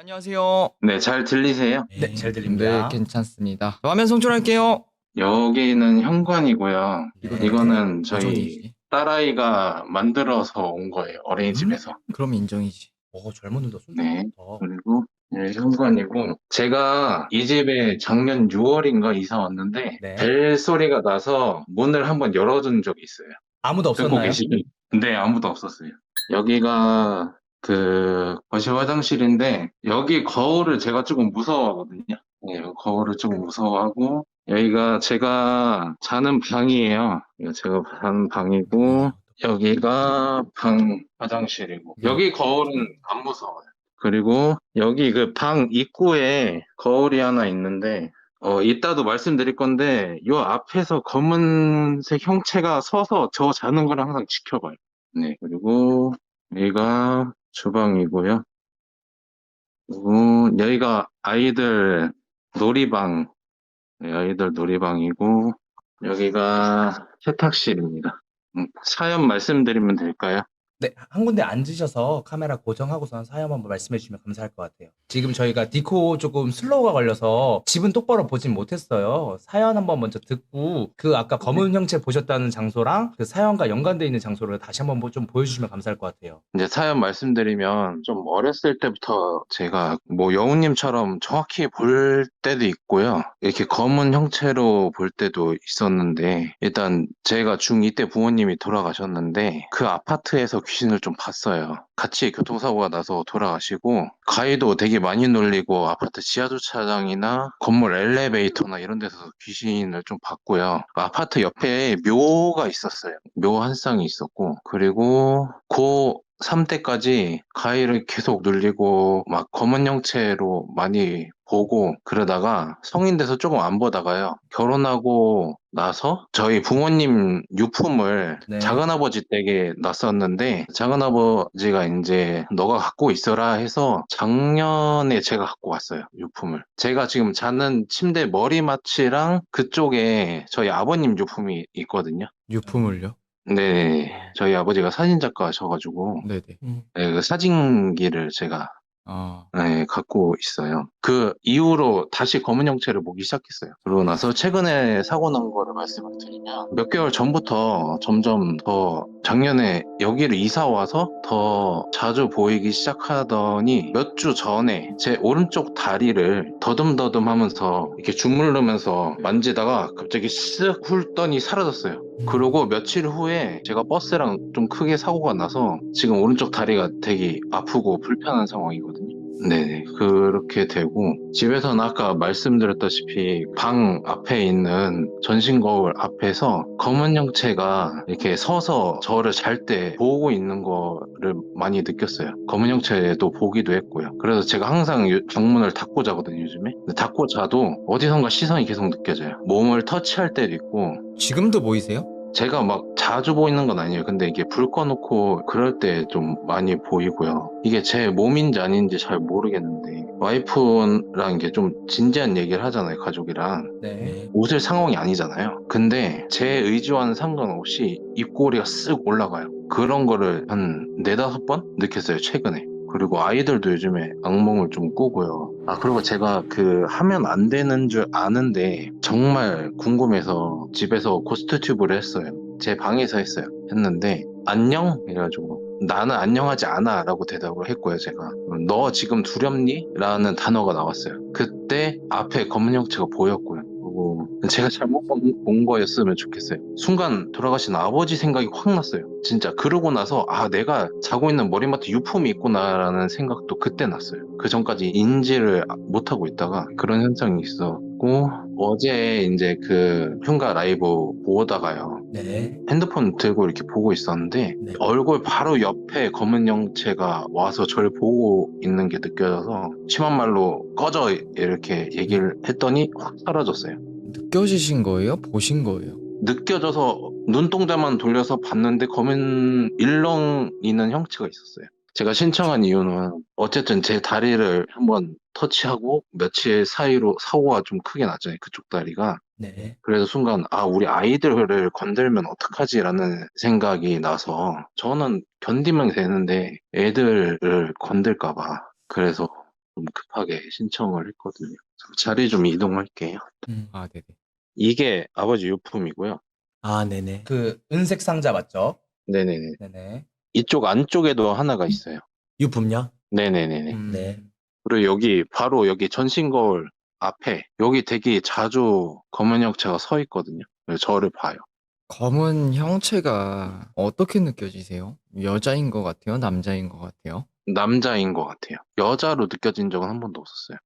안녕하세요. 네, 잘 들리세요? 네, 잘 네, 들립니다. 괜찮습니다. 화면 송출할게요. 여기는 현관이고요. 네. 이거는 저희 인정이지. 딸아이가 만들어서 온 거예요. 어린이집에서. 그럼 인정이지. 젊은이도 손 네. 좋다. 그리고 네, 현관이고 제가 이 집에 작년 6월인가 이사 왔는데 네. 벨 소리가 나서 문을 한번 열어준 적이 있어요. 아무도 듣고 없었나요? 계시죠? 네, 아무도 없었어요. 여기가 그 거실 화장실인데 여기 거울을 제가 조금 무서워하거든요. 네, 거울을 조금 무서워하고 여기가 제가 자는 방이에요. 이거 제가 자는 방이고 여기가 방 화장실이고 여기 거울은 안 무서워요. 그리고 여기 그 방 입구에 거울이 하나 있는데 이따도 말씀드릴 건데 요 앞에서 검은색 형체가 서서 저 자는 거를 항상 지켜봐요. 네, 그리고 여기가 주방이고요. 그리고 여기가 아이들 놀이방, 네, 아이들 놀이방이고 여기가 세탁실입니다. 사연 말씀드리면 될까요? 네, 한 군데 앉으셔서 카메라 고정하고선 사연 한번 말씀해 주시면 감사할 것 같아요. 지금 저희가 디코 조금 슬로우가 걸려서 집은 똑바로 보진 못했어요. 사연 한번 먼저 듣고 그 아까 검은 형체 보셨다는 장소랑 그 사연과 연관되어 있는 장소를 다시 한번 좀 보여주시면 감사할 것 같아요. 이제 사연 말씀드리면 좀 어렸을 때부터 제가 뭐 여우님처럼 정확히 볼 때도 있고요. 이렇게 검은 형체로 볼 때도 있었는데 일단 제가 중2 때 부모님이 돌아가셨는데 그 아파트에서 귀신을 좀 봤어요. 같이 교통사고가 나서 돌아가시고 가위도 되게 많이 놀리고 아파트 지하주차장이나 건물 엘리베이터나 이런 데서 귀신을 좀 봤고요. 아파트 옆에 묘가 있었어요. 묘 한 쌍이 있었고 그리고 고3 때까지 가위를 계속 눌리고 막 검은 형체로 많이 보고 그러다가 성인 돼서 조금 안 보다가요. 결혼하고 나서 저희 부모님 유품을 네. 작은아버지 댁에 놨었는데 작은아버지가 이제 너가 갖고 있어라 해서 작년에 제가 갖고 왔어요. 유품을. 제가 지금 자는 침대 머리맡이랑 그쪽에 저희 아버님 유품이 있거든요. 유품을요? 네, 저희 아버지가 사진작가셔가지고 네네. 네, 그 사진기를 제가 아, 네, 갖고 있어요. 그 이후로 다시 검은 형체를 보기 시작했어요. 그러고 나서 최근에 사고 난 거를 말씀을 드리면 몇 개월 전부터 점점 더 작년에 여기를 이사 와서 더 자주 보이기 시작하더니 몇 주 전에 제 오른쪽 다리를 더듬더듬 하면서 이렇게 주무르면서 만지다가 갑자기 쓱 훑더니 사라졌어요. 그러고 며칠 후에 제가 버스랑 좀 크게 사고가 나서 지금 오른쪽 다리가 되게 아프고 불편한 상황이거든요. 네, 그렇게 되고 집에서는 아까 말씀드렸다시피 방 앞에 있는 전신 거울 앞에서 검은 형체가 이렇게 서서 저를 잘 때 보고 있는 거를 많이 느꼈어요. 검은 형체도 보기도 했고요. 그래서 제가 항상 방문을 닫고 자거든요, 요즘에. 근데 닫고 자도 어디선가 시선이 계속 느껴져요. 몸을 터치할 때도 있고 지금도 보이세요? 제가 제가 막 자주 보이는 건 아니에요. 근데 이게 불 꺼놓고 그럴 때 좀 많이 보이고요. 이게 제 몸인지 아닌지 잘 모르겠는데 와이프랑 이게 좀 진지한 얘기를 하잖아요, 가족이랑. 네. 웃을 상황이 아니잖아요. 근데 제 의지와는 상관없이 입꼬리가 쓱 올라가요. 그런 거를 한 네다섯 번 느꼈어요, 최근에. 그리고 아이들도 요즘에 악몽을 좀 꾸고요. 그리고 제가 그 하면 안 되는 줄 아는데 정말 궁금해서 집에서 고스트 튜브를 했어요. 제 방에서 했어요. 했는데 안녕? 이래가지고 나는 안녕하지 않아 라고 대답을 했고요, 제가. 너 지금 두렵니? 라는 단어가 나왔어요. 그때 앞에 검은 형체가 보였고요. 그리고 제가 잘못 본 거였으면 좋겠어요. 순간 돌아가신 아버지 생각이 확 났어요. 진짜 그러고 나서 내가 자고 있는 머리맡에 유품이 있구나라는 생각도 그때 났어요. 그 전까지 인지를 못하고 있다가 그런 현상이 있었고 어제 이제 그 흉가 라이브 보다가요. 네. 핸드폰 들고 이렇게 보고 있었는데 네. 얼굴 바로 옆에 검은 형체가 와서 저를 보고 있는 게 느껴져서 심한 말로 꺼져 이렇게 얘기를 했더니 확 사라졌어요. 느껴지신 거예요? 보신 거예요? 느껴져서 눈동자만 돌려서 봤는데 검은 일렁이는 형체가 있었어요. 제가 신청한 이유는 어쨌든 제 다리를 한번 터치하고 며칠 사이로 사고가 좀 크게 났잖아요. 그쪽 다리가. 네. 그래서 순간 우리 아이들을 건들면 어떡하지라는 생각이 나서 저는 견디면 되는데 애들을 건들까 봐 그래서 좀 급하게 신청을 했거든요. 자리 좀 이동할게요. 아, 네네. 이게 아버지 유품이고요. 아, 네네. 그 은색 상자 맞죠? 네네네. 네네. 이쪽 안쪽에도 하나가 있어요. 유품요? 네네네네. 네. 그리고 여기 바로 여기 전신 거울 앞에 여기 되게 자주 검은 형체가 서 있거든요. 그래서 저를 봐요. 검은 형체가 어떻게 느껴지세요? 여자인 것 같아요? 남자인 것 같아요? 남자인 것 같아요. 여자로 느껴진 적은 한 번도 없었어요.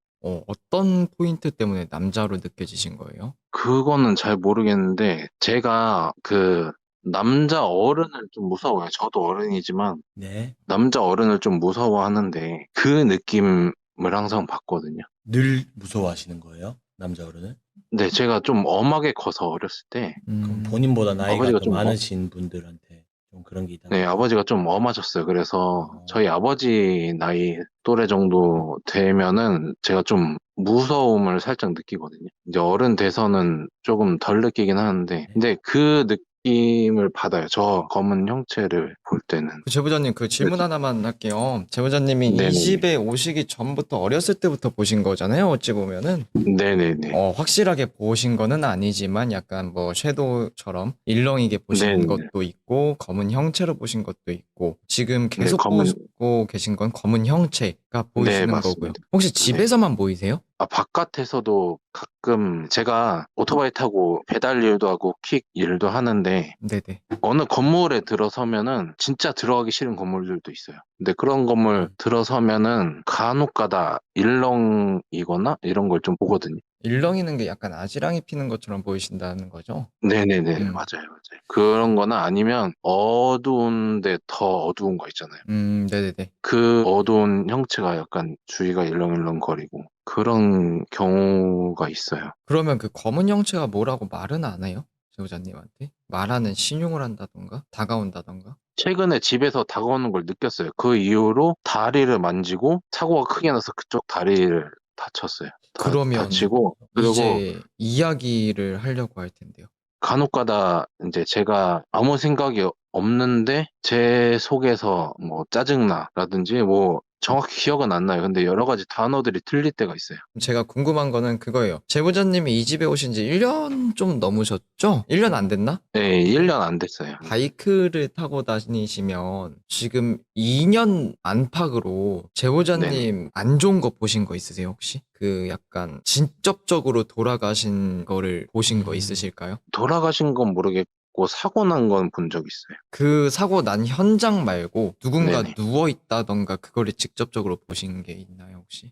어떤 포인트 때문에 남자로 느껴지신 거예요? 그거는 잘 모르겠는데 제가 그 남자 어른을 좀 무서워해요. 저도 어른이지만 네. 남자 어른을 좀 무서워하는데 그 느낌을 항상 받거든요. 늘 무서워하시는 거예요? 남자 어른을? 근데 제가 좀 엄하게 커서 어렸을 때 그럼 본인보다 나이가 아버지가 더 좀 많으신 분들한테 좀 그런 게 있다는 네, 거죠? 아버지가 좀 엄하셨어요. 그래서 어. 저희 아버지 나이 또래 정도 되면은 제가 좀 무서움을 살짝 느끼거든요. 이제 어른 돼서는 조금 덜 느끼긴 하는데, 근데 그 느낌을 받아요. 저 검은 형체를 볼 때는. 그 제보자님 그 질문 하나만 할게요. 제보자님이 이 네네네. 집에 오시기 전부터 어렸을 때부터 보신 거잖아요. 어찌 보면은 네네네. 확실하게 보신 거는 아니지만 약간 뭐 섀도우처럼 일렁이게 보신 네네. 것도 있고 검은 형체로 보신 것도 있고 지금 계속 검은- 보고 계신 건 검은 형체가 보이시는 맞습니다. 거고요. 혹시 집에서만 보이세요? 바깥에서도 가끔 제가 오토바이 타고 배달 일도 하고 퀵 일도 하는데 네네. 어느 건물에 들어서면은 진짜 들어가기 싫은 건물들도 있어요. 근데 그런 건물 들어서면은 간혹가다 일렁이거나 이런 걸 좀 보거든요. 일렁이는 게 약간 아지랑이 피는 것처럼 보이신다는 거죠? 네네네. 음. 맞아요. 그런 거나 아니면 어두운데 더 어두운 거 있잖아요. 네네네. 그 어두운 형체가 약간 주위가 일렁일렁거리고 그런 경우가 있어요. 그러면 그 검은 형체가 뭐라고 말은 안 해요? 제보자님한테? 말하는 신용을 한다던가? 다가온다던가? 최근에 집에서 다가오는 걸 느꼈어요. 그 이후로 다리를 만지고 사고가 크게 나서 그쪽 다리를 다쳤어요. 그러면 다치고 그리고 이제 이야기를 하려고 할 텐데요. 간혹가다 이제 제가 아무 생각이 없는데 제 속에서 뭐 짜증나라든지 뭐 정확히 기억은 안 나요. 근데 여러 가지 단어들이 틀릴 때가 있어요. 제가 궁금한 거는 그거예요. 제보자님이 이 집에 오신 지 1년 좀 넘으셨죠? 1년 안 됐나? 네, 1년 안 됐어요. 바이크를 타고 다니시면 지금 2년 안팎으로 제보자님 안 좋은 거 보신 거 있으세요, 혹시? 그 약간 직접적으로 돌아가신 거를 보신 거 있으실까요? 돌아가신 건 모르겠고 사고 난 건 본 적 있어요. 그 사고 난 현장 말고 누군가 네네. 누워 있다던가 그거를 직접적으로 보신 게 있나요, 혹시?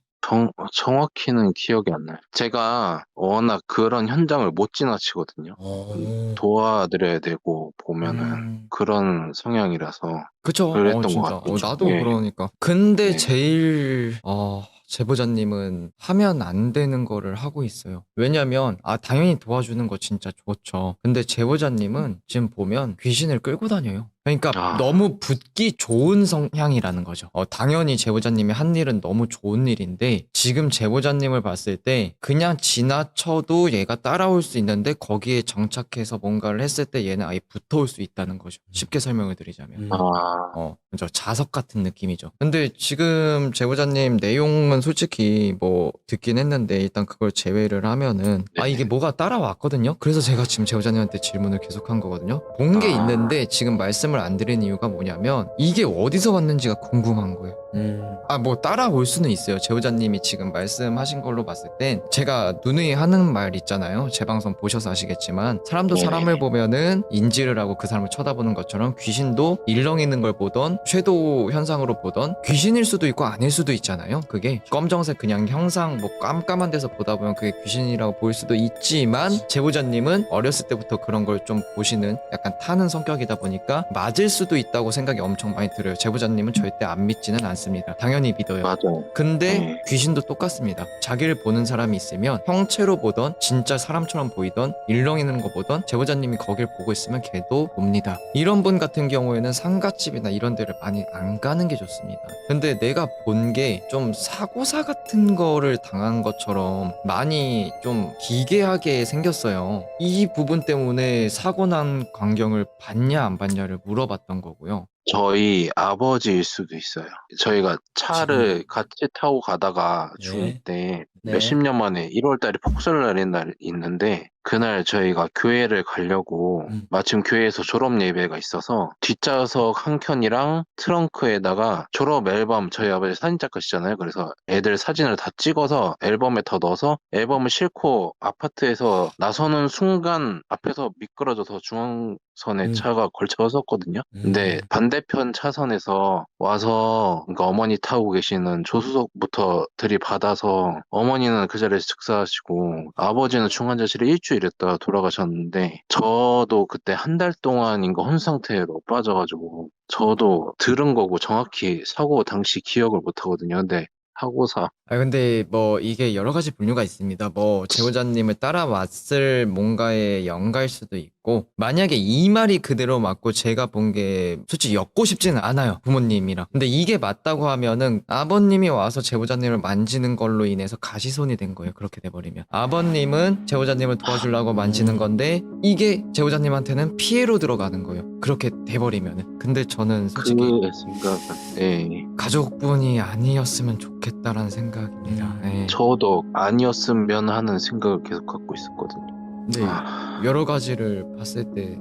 정확히는 기억이 안 나요. 제가 워낙 그런 현장을 못 지나치거든요. 도와드려야 되고 보면은 그런 성향이라서 그쵸. 그랬던 것 진짜. 같아요. 나도 예. 그러니까. 근데 네. 제일, 제보자님은 하면 안 되는 거를 하고 있어요. 왜냐면, 당연히 도와주는 거 진짜 좋죠. 근데 제보자님은 지금 보면 귀신을 끌고 다녀요. 그러니까 아. 너무 붙기 좋은 성향이라는 거죠. 당연히 제보자님이 한 일은 너무 좋은 일인데, 지금 제보자님을 봤을 때, 그냥 지나쳐도 얘가 따라올 수 있는데, 거기에 정착해서 뭔가를 했을 때 얘는 아예 붙어올 수 있다는 거죠. 쉽게 설명을 드리자면. 그죠. 자석 같은 느낌이죠. 근데 지금 제보자님 내용은 솔직히 뭐 듣긴 했는데 일단 그걸 제외를 하면은 이게 뭐가 따라왔거든요. 그래서 제가 지금 제보자님한테 질문을 계속한 거거든요. 본 게 있는데 지금 말씀을 안 드린 이유가 뭐냐면 이게 어디서 왔는지가 궁금한 거예요. 뭐 따라올 수는 있어요. 제보자님이 지금 말씀하신 걸로 봤을 땐 제가 누누이 하는 말 있잖아요. 제 방송 보셔서 아시겠지만 사람도 네네. 사람을 보면은 인지를 하고 그 사람을 쳐다보는 것처럼 귀신도 일렁이는 걸 보던 섀도우 현상으로 보던 귀신일 수도 있고 아닐 수도 있잖아요. 그게 검정색 그냥 형상 뭐 깜깜한 데서 보다 보면 그게 귀신이라고 보일 수도 있지만 제보자님은 어렸을 때부터 그런 걸 좀 보시는 약간 타는 성격이다 보니까 맞을 수도 있다고 생각이 엄청 많이 들어요. 제보자님은 절대 안 믿지는 않습니다. 당연히 믿어요. 맞아요. 근데 네. 귀신도 똑같습니다. 자기를 보는 사람이 있으면 형체로 보던 진짜 사람처럼 보이던 일렁이는 거 보던 제보자님이 거길 보고 있으면 걔도 봅니다. 이런 분 같은 경우에는 상가집이나 이런 데를 많이 안 가는 게 좋습니다. 근데 내가 본 게 좀 사고사 같은 거를 당한 것처럼 많이 좀 기괴하게 생겼어요. 이 부분 때문에 사고 난 광경을 봤냐 안 봤냐를 물어봤던 거고요. 저희 아버지일 수도 있어요. 저희가 차를 같이 타고 가다가 네. 중2 때 네. 몇십 년 만에 1월 달에 폭설 내린 날 있는데 그날 저희가 교회를 가려고 마침 교회에서 졸업 예배가 있어서 뒷좌석 한 켠이랑 트렁크에다가 졸업 앨범 저희 아버지 사진 작가시잖아요. 그래서 애들 사진을 다 찍어서 앨범에 더 넣어서 앨범을 싣고 아파트에서 나서는 순간 앞에서 미끄러져서 중앙선에 차가 걸쳐섰거든요. 근데 반대편 차선에서 와서 그러니까 어머니 타고 계시는 조수석부터 들이받아서 어머니는 그 자리에서 즉사하시고 아버지는 중환자실에 일주일 있다가 돌아가셨는데 저도 그때 한 달 동안인가 혼 상태로 빠져가지고 저도 들은 거고 정확히 사고 당시 기억을 못 하거든요. 근데 사고사 근데 뭐 이게 여러 가지 분류가 있습니다. 뭐 제보자님을 따라왔을 뭔가의 연가일 수도 있고, 만약에 이 말이 그대로 맞고 제가 본 게 솔직히 엮고 싶지는 않아요, 부모님이랑. 근데 이게 맞다고 하면은 아버님이 와서 제보자님을 만지는 걸로 인해서 가시손이 된 거예요. 그렇게 돼버리면 아버님은 제보자님을 도와주려고 만지는 건데 이게 제보자님한테는 피해로 들어가는 거예요. 그렇게 돼버리면은. 근데 저는 솔직히 그 생각은 네. 가족분이 아니었으면 좋겠다라는 생각입니다. 네. 저도 아니었으면 하는 생각을 계속 갖고 있었거든요. 근데 여러 가지를 봤을 때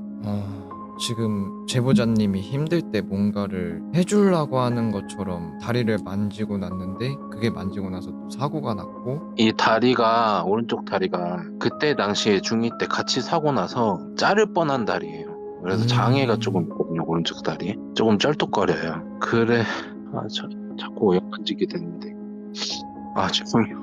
지금 제보자님이 힘들 때 뭔가를 해주려고 하는 것처럼 다리를 만지고 났는데 그게 만지고 나서 또 사고가 났고, 이 다리가 오른쪽 다리가 그때 당시에 중2 때 같이 사고 나서 자를 뻔한 다리예요. 그래서 장애가 조금 있거든요. 오른쪽 다리에 조금 쩔뚝거려요. 그래 자꾸 만지게 됐는데 죄송해요.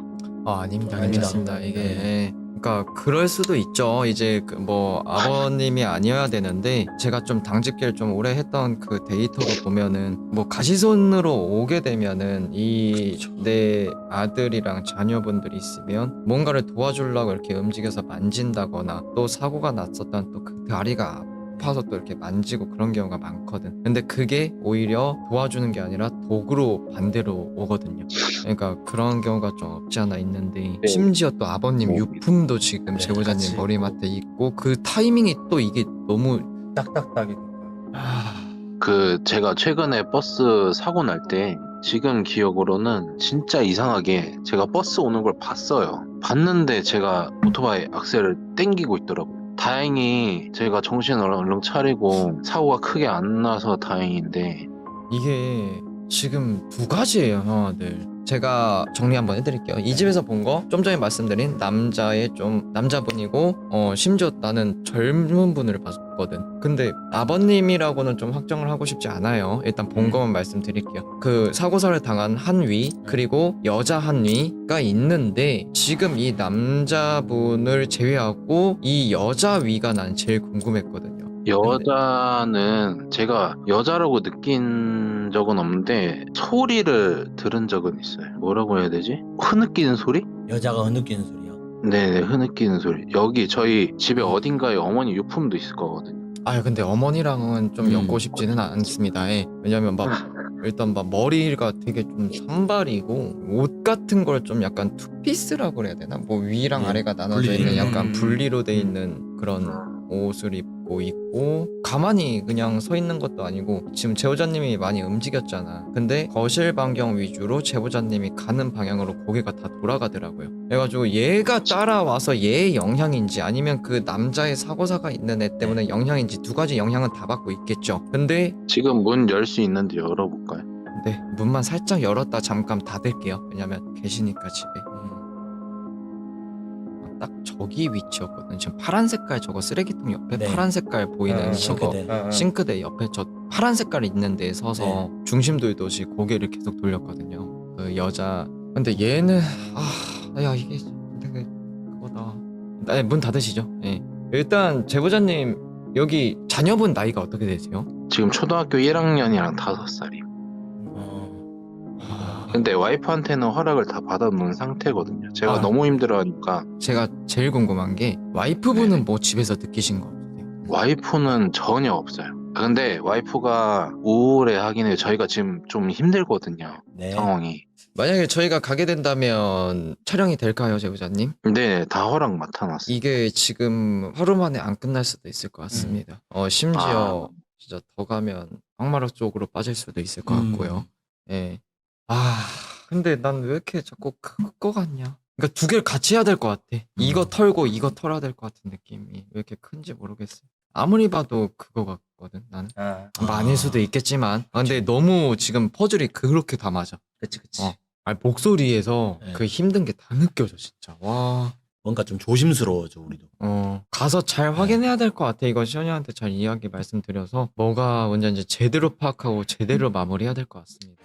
아닙니다. 아닙니다. 괜찮습니다. 이게 그러니까 그럴 수도 있죠. 이제 뭐 아버님이 아니어야 되는데 제가 좀 당직계를 좀 오래 했던 그 데이터로 보면은 뭐 가시손으로 오게 되면은 이 내 아들이랑 자녀분들이 있으면 뭔가를 도와주려고 이렇게 움직여서 만진다거나 또 사고가 났었던 또 그 다리가 아파서 또 이렇게 만지고 그런 경우가 많거든. 근데 그게 오히려 도와주는 게 아니라 도구로 반대로 오거든요. 그러니까 그런 경우가 좀 없지 않아 있는데, 네. 심지어 또 아버님 유품도 지금 네, 제보자님 같이. 머리맡에 있고 그 타이밍이 또 이게 너무 딱딱딱이니까. 그 제가 최근에 버스 사고 날 때 지금 기억으로는 진짜 이상하게 제가 버스 오는 걸 봤어요. 봤는데 제가 오토바이 악셀을 땡기고 있더라고요. 다행히 제가 정신을 얼른 차리고 사고가 크게 안 나서 다행인데 이게 지금 두 가지예요, 형아들. 제가 정리 한번 해드릴게요. 이 집에서 본 거 좀 전에 말씀드린 남자의 좀 남자분이고 심지어 나는 젊은 분을 봤거든. 근데 아버님이라고는 좀 확정을 하고 싶지 않아요. 일단 본 것만 말씀드릴게요. 그 사고사를 당한 한위 그리고 여자 한위가 있는데 지금 이 남자분을 제외하고 이 여자 위가 난 제일 궁금했거든요. 여자는 제가 여자라고 느낀 적은 없는데 소리를 들은 적은 있어요. 뭐라고 해야 되지? 흐느끼는 소리? 여자가 흐느끼는 소리야. 네네, 흐느끼는 소리. 여기 저희 집에 어딘가에 어머니 유품도 있을 거거든요. 근데 어머니랑은 좀 엮고 싶지는 않습니다. 왜냐면 막 일단 막 머리가 되게 좀 산발이고 옷 같은 걸 좀 약간 투피스라고 그래야 되나? 뭐 위랑 네, 아래가 나눠져 분리. 있는 약간 분리로 돼 있는 그런 옷을 입고 있고, 가만히 그냥 서 있는 것도 아니고 지금 제보자님이 많이 움직였잖아. 근데 거실 반경 위주로 제보자님이 가는 방향으로 고개가 다 돌아가더라고요. 그래가지고 얘가 따라와서 얘의 영향인지 아니면 그 남자의 사고사가 있는 애 때문에 영향인지 두 가지 영향은 다 받고 있겠죠. 근데 지금 문 열 수 있는데 열어볼까요? 네, 문만 살짝 열었다 잠깐 닫을게요. 왜냐면 계시니까 집에. 딱 저기 위치였거든. 지금 파란 색깔 저거 쓰레기통 옆에 네. 파란 색깔 보이는 저거 싱크대. 싱크대 옆에 저 파란 색깔 있는 데에 서서 네. 중심 돌듯이 고개를 계속 돌렸거든요. 그 여자. 근데 얘는 야 이게 되게 그거다. 문 닫으시죠. 예. 일단 제보자님 여기 자녀분 나이가 어떻게 되세요? 지금 초등학교 1학년이랑 5살이요. 근데 와이프한테는 허락을 다 받아놓은 상태거든요. 제가 너무 힘들어하니까. 제가 제일 궁금한 게 와이프분은 네네. 뭐 집에서 느끼신 거 없으세요? 와이프는 전혀 없어요. 근데 와이프가 우울해하긴 해요. 저희가 지금 좀 힘들거든요. 네. 상황이. 만약에 저희가 가게 된다면 촬영이 될까요, 제보자님? 근데 다 허락 맡아놨어요. 이게 지금 하루 만에 안 끝날 수도 있을 것 같습니다. 심지어 진짜 더 가면 악마력 쪽으로 빠질 수도 있을 것 같고요. 예. 근데 난 왜 이렇게 자꾸 그거 같냐? 그러니까 두 개를 같이 해야 될 것 같아. 이거 털고 이거 털어야 될 것 같은 느낌이 왜 이렇게 큰지 모르겠어. 아무리 봐도 그거 같거든, 나는. 아, 아닐 수도 있겠지만. 근데 너무 지금 퍼즐이 그렇게 다 맞아. 그치. 목소리에서 네. 그 힘든 게 다 느껴져, 진짜. 와. 뭔가 좀 조심스러워져 우리도. 가서 잘 확인해야 될 것 같아. 이거 시연이한테 잘 이야기 말씀드려서 뭐가 문제인지 제대로 파악하고 제대로 마무리해야 될 것 같습니다.